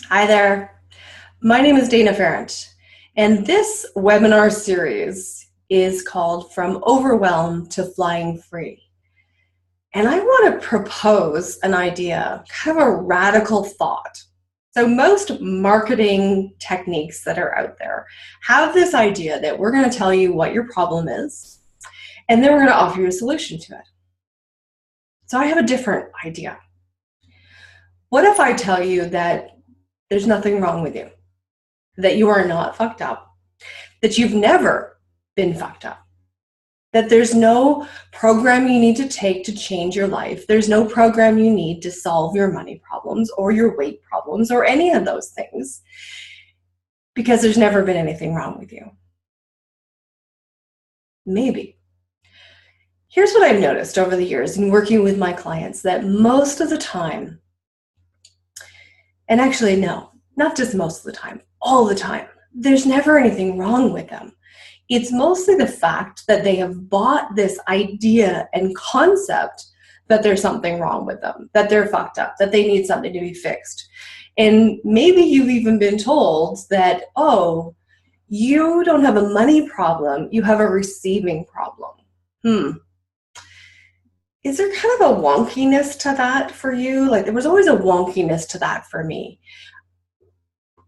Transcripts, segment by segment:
Hi there. My name is Dana Ferrant, and this webinar series is called From Overwhelm to Flying Free. And I want to propose an idea, kind of a radical thought. So most marketing techniques that are out there have this idea that we're going to tell you what your problem is, and then we're going to offer you a solution to it. So I have a different idea. What if I tell you that there's nothing wrong with you? That you are not fucked up, that you've never been fucked up, that there's no program you need to take to change your life. There's no program you need to solve your money problems or your weight problems or any of those things, because there's never been anything wrong with you. Maybe. Here's what I've noticed over the years in working with my clients, that most of the time, and actually no, not just most of the time, all the time, there's never anything wrong with them. It's mostly the fact that they have bought this idea and concept that there's something wrong with them, that they're fucked up, that they need something to be fixed. And maybe you've even been told that, oh, you don't have a money problem, you have a receiving problem. Is there kind of a wonkiness to that for you? Like, there was always a wonkiness to that for me.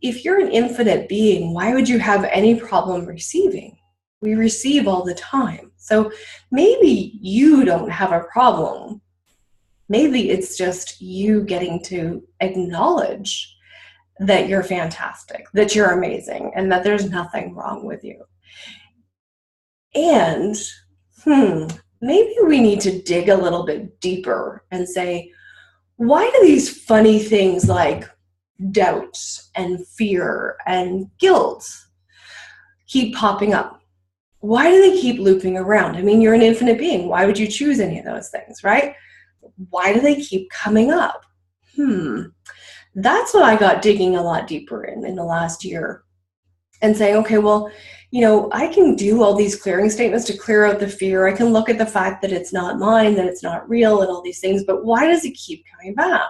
If you're an infinite being, why would you have any problem receiving? We receive all the time. So maybe you don't have a problem. Maybe it's just you getting to acknowledge that you're fantastic, that you're amazing, and that there's nothing wrong with you. And, maybe we need to dig a little bit deeper and say, why do these funny things like doubt and fear and guilt keep popping up? Why do they keep looping around? I mean, you're an infinite being. Why would you choose any of those things, right? Why do they keep coming up? That's what I got digging a lot deeper in the last year, and saying, okay, well, I can do all these clearing statements to clear out the fear. I can look at the fact that it's not mine, that it's not real, and all these things, but why does it keep coming back?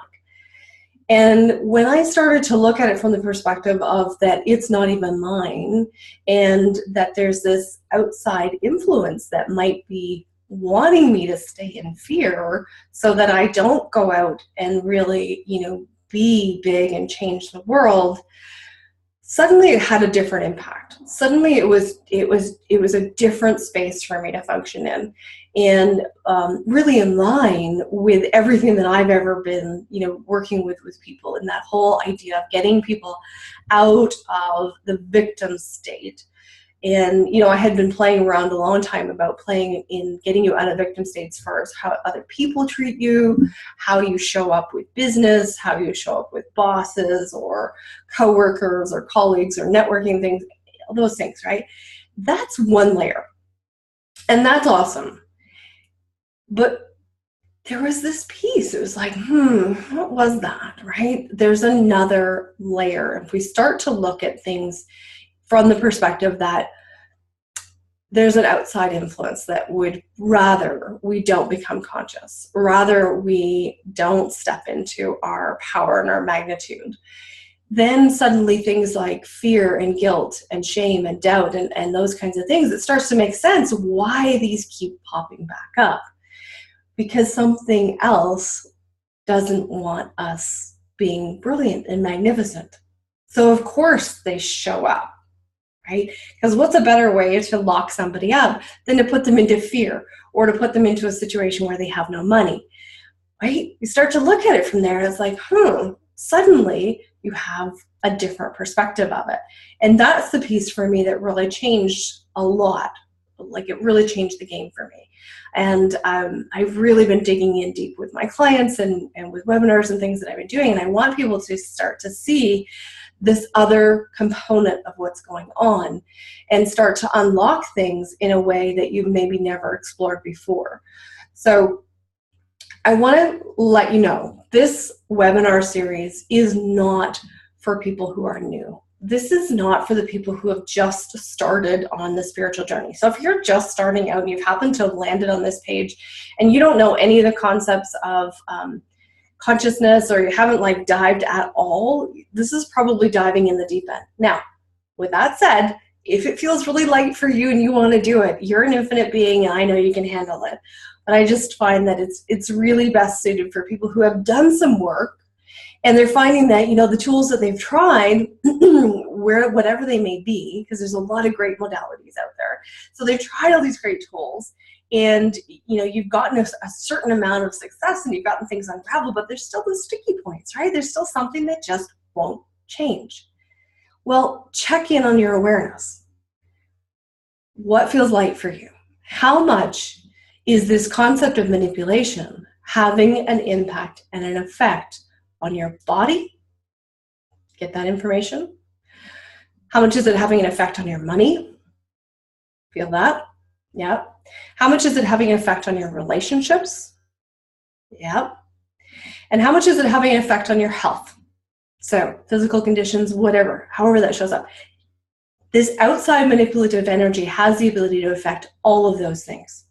And when I started to look at it from the perspective of that it's not even mine, and that there's this outside influence that might be wanting me to stay in fear so that I don't go out and really, be big and change the world, suddenly it had a different impact. Suddenly it was a different space for me to function in, and really in line with everything that I've ever been, working with people, in that whole idea of getting people out of the victim state. And, I had been playing around a long time about playing in getting you out of victim states as far as how other people treat you, how you show up with business, how you show up with bosses or coworkers or colleagues or networking things, all those things, right? That's one layer. And that's awesome. But there was this piece. It was like, what was that, right? There's another layer. If we start to look at things from the perspective that there's an outside influence that would rather we don't become conscious, rather we don't step into our power and our magnitude, then suddenly things like fear and guilt and shame and doubt and those kinds of things, it starts to make sense why these keep popping back up. Because something else doesn't want us being brilliant and magnificent. So of course they show up, right? Because what's a better way to lock somebody up than to put them into fear or to put them into a situation where they have no money, right? You start to look at it from there, it's like, suddenly you have a different perspective of it. And that's the piece for me that really changed a lot. Like, it really changed the game for me. And I've really been digging in deep with my clients and with webinars and things that I've been doing. And I want people to start to see this other component of what's going on and start to unlock things in a way that you've maybe never explored before. So I want to let you know, this webinar series is not for people who are new. This is not for the people who have just started on the spiritual journey. So if you're just starting out and you've happened to have landed on this page and you don't know any of the concepts of consciousness or you haven't like dived at all, this is probably diving in the deep end. Now, with that said, if it feels really light for you and you want to do it, you're an infinite being and I know you can handle it. But I just find that it's really best suited for people who have done some work and they're finding that, you know, the tools that they've tried, whatever they may be, because there's a lot of great modalities out there. So they've tried all these great tools and, you know, you've gotten a certain amount of success and you've gotten things unraveled, but there's still those sticky points, right? There's still something that just won't change. Well, check in on your awareness. What feels light for you? How much is this concept of manipulation having an impact and an effect on your body? Get that information. How much is it having an effect on your money? Feel that? Yeah. How much is it having an effect on your relationships? Yeah. And how much is it having an effect on your health? So physical conditions, whatever, however that shows up. This outside manipulative energy has the ability to affect all of those things.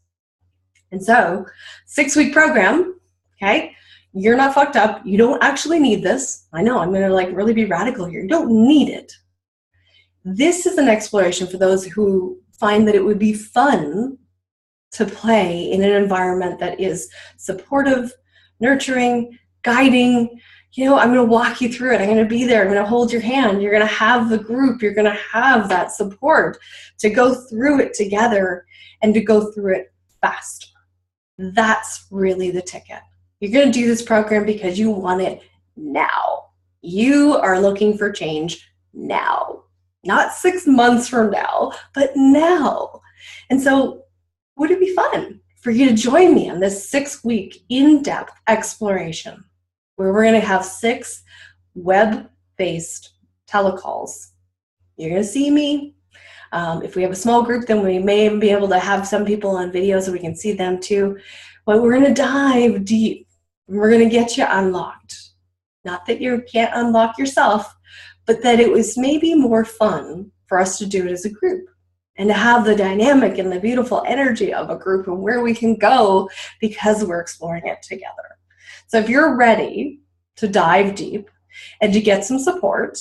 And so, 6-week program, okay, you're not fucked up. You don't actually need this. I know, I'm going to like really be radical here. You don't need it. This is an exploration for those who find that it would be fun to play in an environment that is supportive, nurturing, guiding. You know, I'm going to walk you through it. I'm going to be there. I'm going to hold your hand. You're going to have the group. You're going to have that support to go through it together and to go through it fast. That's really the ticket. You're going to do this program because you want it now. You are looking for change now. Not 6 months from now, but now. And so would it be fun for you to join me on this 6-week in-depth exploration where we're going to have 6 web-based telecalls? You're going to see me. If we have a small group, then we may even be able to have some people on video so we can see them too. But we're going to dive deep. We're going to get you unlocked. Not that you can't unlock yourself, but that it was maybe more fun for us to do it as a group and to have the dynamic and the beautiful energy of a group and where we can go because we're exploring it together. So if you're ready to dive deep and to get some support,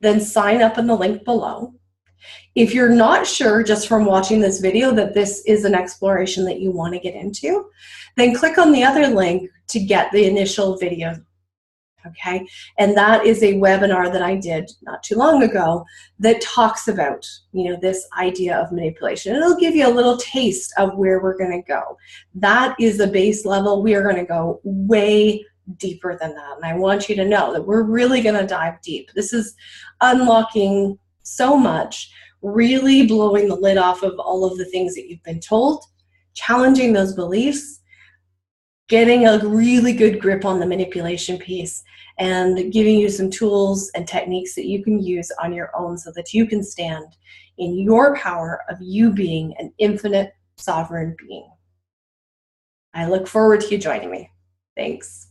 then sign up in the link below. If you're not sure just from watching this video that this is an exploration that you want to get into, then click on the other link to get the initial video. Okay, and that is a webinar that I did not too long ago that talks about, you know, this idea of manipulation. It'll give you a little taste of where we're going to go. That is the base level. We are going to go way deeper than that. And I want you to know that we're really going to dive deep. This is unlocking so much, really blowing the lid off of all of the things that you've been told, challenging those beliefs, getting a really good grip on the manipulation piece, and giving you some tools and techniques that you can use on your own so that you can stand in your power of you being an infinite sovereign being. I look forward to you joining me. Thanks.